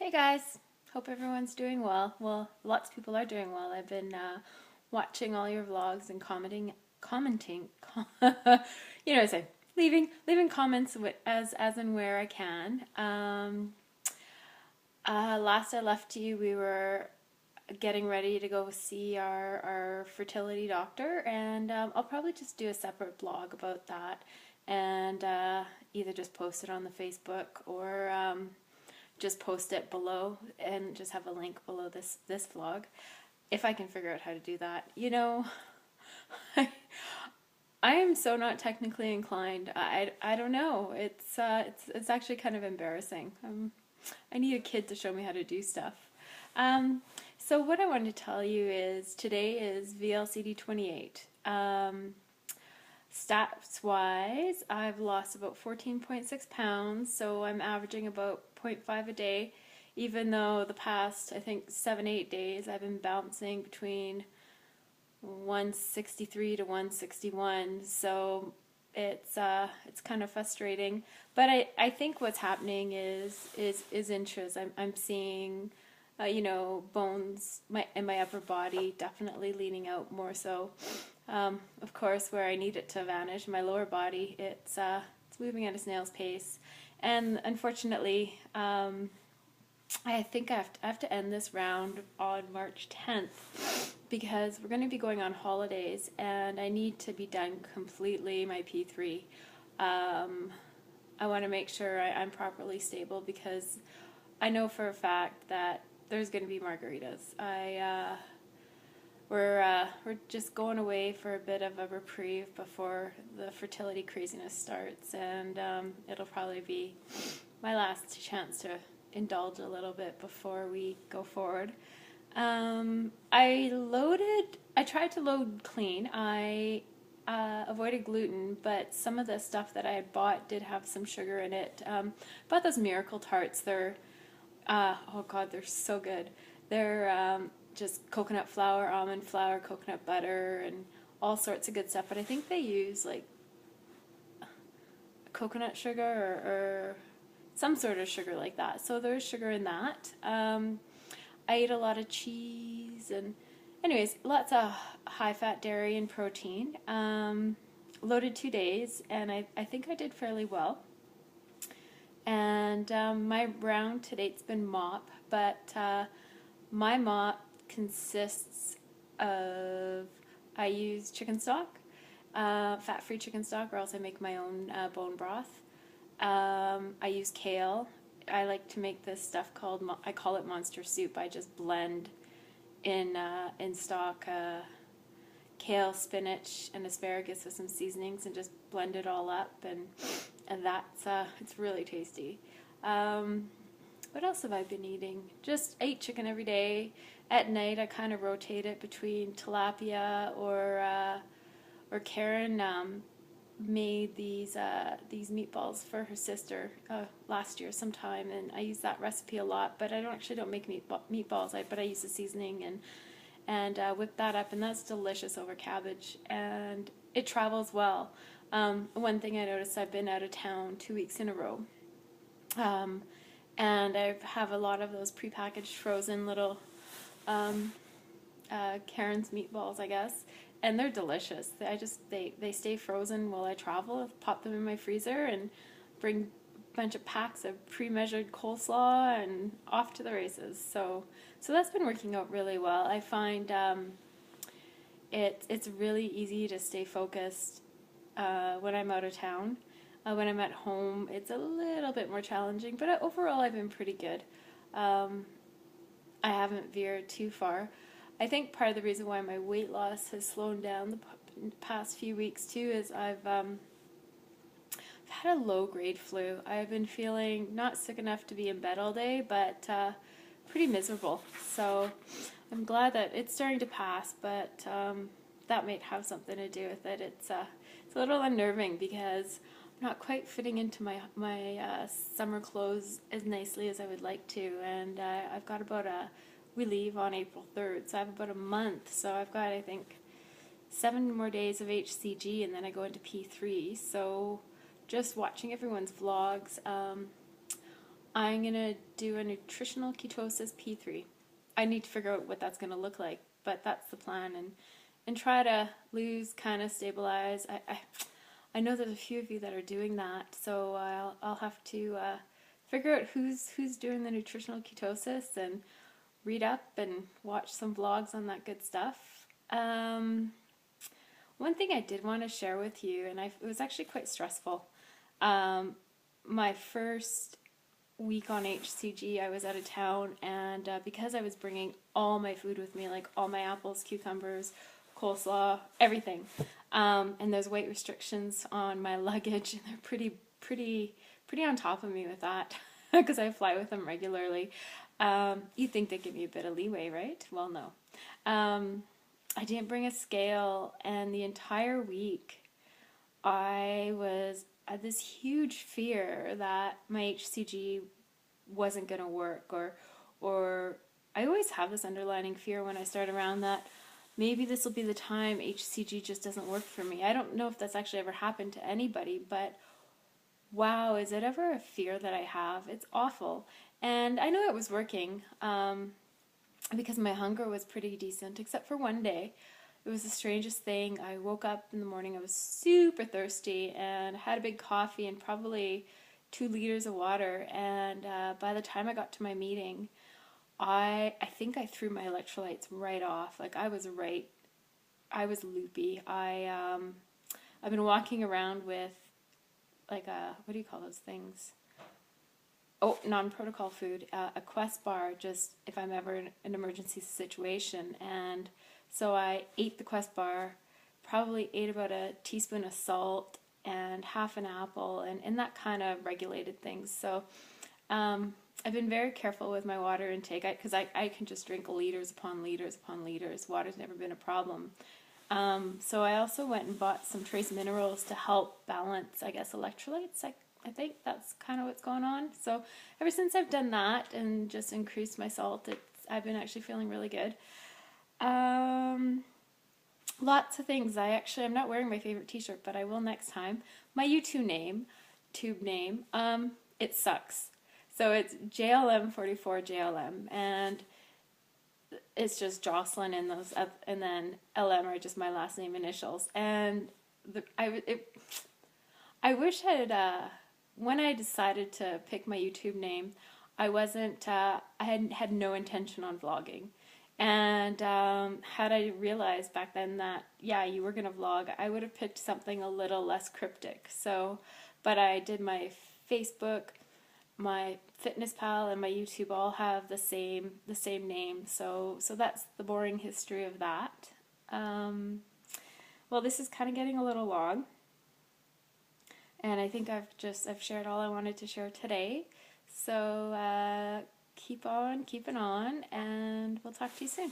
Hey guys, hope everyone's doing well. Well, lots of people are doing well. I've been watching all your vlogs and commenting, you know what I say, leaving comments as and where I can. Last I left you, we were getting ready to go see our fertility doctor, and I'll probably just do a separate blog about that, and either just post it on the Facebook or just post it below and just have a link below this vlog if I can figure out how to do that. I, I am so not technically inclined. I don't know. It's actually kind of embarrassing. I need a kid to show me how to do stuff. Um, so what I wanted to tell you is today is VLCD 28. Stats wise, I've lost about 14.6 pounds, so I'm averaging about zero point 0.5 a day, even though the past, I think, 7-8 days I've been bouncing between 163 to 161, so it's kind of frustrating. But I think what's happening is inches. I'm seeing bones in my upper body definitely leaning out more so. Of course, where I need it to vanish, my lower body, it's moving at a snail's pace. And unfortunately, I think I have to end this round on March 10th because we're going to be going on holidays and I need to be done completely my P3. I want to make sure I'm properly stable because I know for a fact that there's going to be margaritas. We're just going away for a bit of a reprieve before the fertility craziness starts, and it'll probably be my last chance to indulge a little bit before we go forward. I tried to load clean. I avoided gluten, but some of the stuff that I had bought did have some sugar in it. Bought those Miracle Tarts. Oh God, they're so good. They're just coconut flour, almond flour, coconut butter, and all sorts of good stuff. But I think they use like coconut sugar or some sort of sugar like that. So there's sugar in that. I ate a lot of cheese and, anyways, lots of high-fat dairy and protein. Loaded 2 days, and I think I did fairly well. And my round to date's been mop, but my mop consists of, I use chicken stock, fat-free chicken stock, or else I make my own bone broth. I use kale. I like to make this stuff called, I call it monster soup. I just blend in stock kale, spinach, and asparagus with some seasonings and just blend it all up, and that's it's really tasty. What else have I been eating? Just ate chicken every day. At night, I kind of rotate it between tilapia or Karen made these meatballs for her sister last year sometime, and I use that recipe a lot. But I don't make meatballs, but I use the seasoning and whip that up, and that's delicious over cabbage, and it travels well. One thing I noticed, I've been out of town 2 weeks in a row. And I have a lot of those prepackaged frozen little Karen's meatballs, I guess, and they're delicious. They stay frozen while I travel. I pop them in my freezer and bring a bunch of packs of pre-measured coleslaw and off to the races. So that's been working out really well. I find it's really easy to stay focused when I'm out of town. When I'm at home, it's a little bit more challenging, but overall I've been pretty good. I haven't veered too far. I think part of the reason why my weight loss has slowed down the past few weeks too is I've had a low-grade flu. I've been feeling not sick enough to be in bed all day, but pretty miserable. So I'm glad that it's starting to pass, but that might have something to do with it. It's a little unnerving because I'm not quite fitting into my summer clothes as nicely as I would like to, and I've got we leave on April 3rd, so I have about a month, so I've got, I think, 7 more days of HCG, and then I go into P3, so just watching everyone's vlogs, I'm going to do a nutritional ketosis P3. I need to figure out what that's going to look like, but that's the plan, and try to lose, kind of stabilize. I know there's a few of you that are doing that, so I'll have to figure out who's doing the nutritional ketosis and read up and watch some vlogs on that good stuff. One thing I did want to share with you, and it was actually quite stressful. My first week on HCG, I was out of town, and because I was bringing all my food with me, like all my apples, cucumbers, coleslaw, everything, and there's weight restrictions on my luggage, and they're pretty on top of me with that because I fly with them regularly. You'd think they'd give me a bit of leeway, right? Well, no. I didn't bring a scale, and the entire week I had this huge fear that my HCG wasn't going to work, or I always have this underlying fear when I start around that maybe this will be the time HCG just doesn't work for me. I don't know if that's actually ever happened to anybody, but wow, is it ever a fear that I have? It's awful. And I know it was working because my hunger was pretty decent, except for one day. It was the strangest thing. I woke up in the morning, I was super thirsty, and had a big coffee and probably 2 liters of water. And by the time I got to my meeting, I think I threw my electrolytes right off. Like I was loopy. I've been walking around with like what do you call those things? Oh, non-protocol food, a Quest bar, just if I'm ever in an emergency situation. And so I ate the Quest bar, probably ate about a teaspoon of salt and half an apple, and that kind of regulated things. So I've been very careful with my water intake because I can just drink liters upon liters upon liters. Water's never been a problem. So I also went and bought some trace minerals to help balance, I guess, electrolytes. I think that's kind of what's going on. So ever since I've done that and just increased my salt, I've been actually feeling really good. Lots of things. I'm not wearing my favorite t-shirt, but I will next time. My YouTube name, it sucks. So it's JLM44JLM, and it's just Jocelyn, and and then LM are just my last name initials. And I wish when I decided to pick my YouTube name, I had no intention on vlogging. And had I realized back then that, yeah, you were going to vlog, I would have picked something a little less cryptic. So, but I did my Facebook, my FitnessPal, and my YouTube all have the same name. So that's the boring history of that. Well, this is kind of getting a little long. And I think I've shared all I wanted to share today. So keep on keeping on, and we'll talk to you soon.